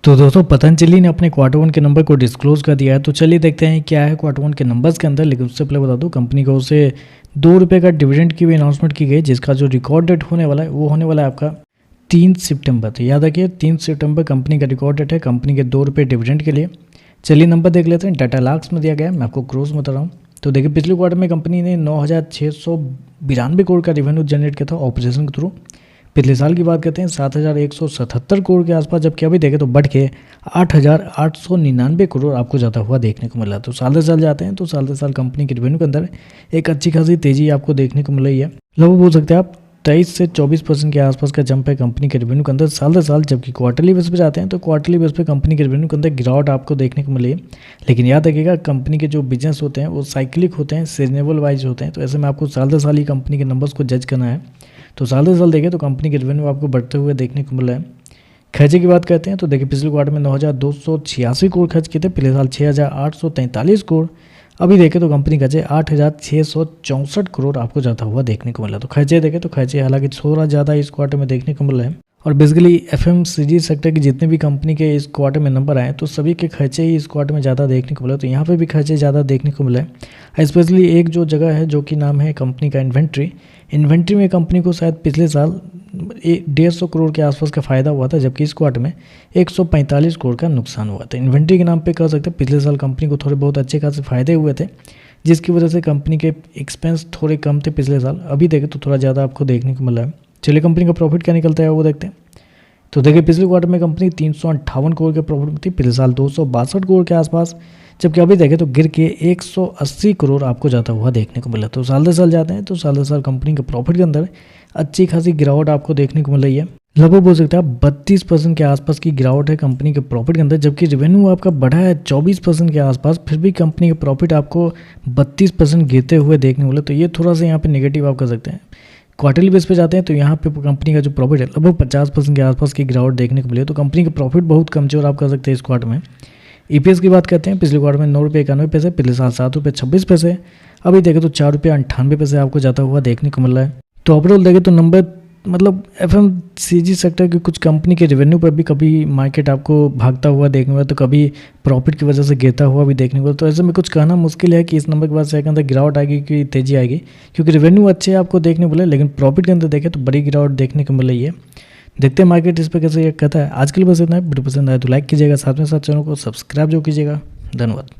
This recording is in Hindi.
तो दोस्तों पतंजलि ने अपने क्वार्टर वन के नंबर को डिस्क्लोज कर दिया है। तो चलिए देखते हैं क्या है क्वार्टर वन के नंबर्स के अंदर। लेकिन उससे पहले बता दूं, कंपनी को उसे ₹2 का डिविडेंड की भी अनाउंसमेंट की गई, जिसका जो रिकॉर्ड डेट होने वाला है वो होने वाला है आपका 3 सितंबर। तो याद रखिए 3 सितंबर कंपनी का रिकॉर्ड डेट है कंपनी के ₹2 डिविडेंड के लिए। चलिए नंबर देख लेते हैं। डाटा लाख्स में दिया गया है, मैं आपको क्रोस में बता रहा हूँ। तो देखिए पिछले क्वार्टर में कंपनी ने 9,692 करोड़ का रेवेन्यू जनरेट किया था ऑपरेशन के थ्रू। पिछले साल की बात करते हैं 7,177 करोड़ के आसपास, जबकि अभी देखें तो बढ़ के 8,899 करोड़ आपको जाता हुआ देखने को मिला। तो साल दर साल जाते हैं तो साल दर साल कंपनी के रेवेन्यू के अंदर एक अच्छी खासी तेजी आपको देखने को मिल रही है। लगभग बोल सकते हैं आप 23 से 24% के आसपास का जंप है कंपनी के रेवेन्यू के अंदर साल दर साल। जबकि क्वार्टरली बेस पे जाते हैं तो क्वार्टरली बेस पे कंपनी के रेवेन्यू के अंदर गिरावट आपको देखने को मिली है। लेकिन याद रखिएगा कंपनी के जो बिजनेस होते हैं वो साइक्लिक होते हैं, सीजनेबल वाइज होते हैं। तो ऐसे में आपको साल दर साल ही कंपनी के नंबर्स को जज करना है। तो साल दर साल देखें तो कंपनी के रेवेन्यू आपको बढ़ते हुए देखने को मिला है। खर्चे की बाबात करते हैं तो देखिए पिछले क्वार्टर में 9,286 करोड़ खर्च किए थे, पिछले साल 6,843 करोड़। अभी देखें तो कंपनी खर्चे 8,664 करोड़ आपको जाता हुआ देखने को मिला। तो खर्चे देखें तो खर्चे हालांकि थोड़ा ज़्यादा इस क्वार्टर में देखने को मिला है। और बेसिकली एफएमसीजी सेक्टर के जितने भी कंपनी के इस क्वार्टर में नंबर आए तो सभी के खर्चे ही इस क्वार्टर में ज़्यादा देखने को मिला। तो यहाँ पे भी खर्चे ज़्यादा देखने को मिला है। स्पेशली एक जो जगह है जो कि नाम है कंपनी का इन्वेंट्री में कंपनी को शायद पिछले साल 150 करोड़ के आसपास का फ़ायदा हुआ था, जबकि इस क्वार्टर में 145 करोड़ का नुकसान हुआ था। इन्वेंट्री के नाम पे कह सकते हैं पिछले साल कंपनी को थोड़े बहुत अच्छे खासे फ़ायदे हुए थे, जिसकी वजह से कंपनी के एक्सपेंस थोड़े कम थे पिछले साल। अभी देखें तो थोड़ा ज़्यादा आपको देखने को मिला है। चलिए कंपनी का प्रॉफिट क्या निकलता है वो देखते हैं। तो देखिए पिछले क्वार्टर में कंपनी 358 करोड़ के प्रॉफिट में थी, पिछले साल 262 करोड़ के आसपास, जबकि अभी देखें तो गिर के 180 करोड़ आपको जाता हुआ देखने को मिला। तो साल दर साल जाते हैं तो साल दर साल कंपनी के प्रॉफिट के अंदर अच्छी खासी गिरावट आपको देखने को मिल रही है। लगभग बोल सकते हैं 32% के आसपास की गिरावट है कंपनी के प्रॉफिट के अंदर, जबकि रेवेन्यू आपका बढ़ा है 24% के आसपास, फिर भी कंपनी के प्रॉफिट आपको 32% गिरते हुए देखने को मिला। तो ये थोड़ा सा यहाँ पे नेगेटिव आप कर सकते हैं। क्वार्टरली बेस पे जाते हैं तो यहाँ पे कंपनी का जो प्रॉफिट है लगभग 50% के आसपास की गिरावट देखने को मिली है। तो कंपनी का प्रॉफिट बहुत कमजोर आप कर सकते हैं इस क्वार्टर में। ईपीएस की बात करते हैं, पिछले क्वार्टर में ₹9.91, पिछले साल ₹7.26। अभी देखें तो ₹4.98 आपको जाता हुआ देखने को मिल रहा है। तो ओवरऑल देखें तो नंबर मतलब एफएमसीजी सेक्टर की कुछ कंपनी के रेवेन्यू पर भी कभी मार्केट आपको भागता हुआ देखने को मिला, तो कभी प्रॉफिट की वजह से गिरता हुआ भी देखने को मिला। तो ऐसे में कुछ कहना मुश्किल है कि इस नंबर के बाद शेयर के अंदर गिरावट आएगी कि तेजी आएगी, क्योंकि रेवेन्यू अच्छे आपको देखने को मिले, लेकिन प्रॉफिट के अंदर देखें तो बड़ी गिरावट देखने को मिल रही है। देखते हैं मार्केट इस पर कैसे कहता है। आज के लिए बस इतना है। वीडियो पसंद आए तो लाइक कीजिएगा, साथ में साथ चैनल को सब्सक्राइब जो कीजिएगा। धन्यवाद।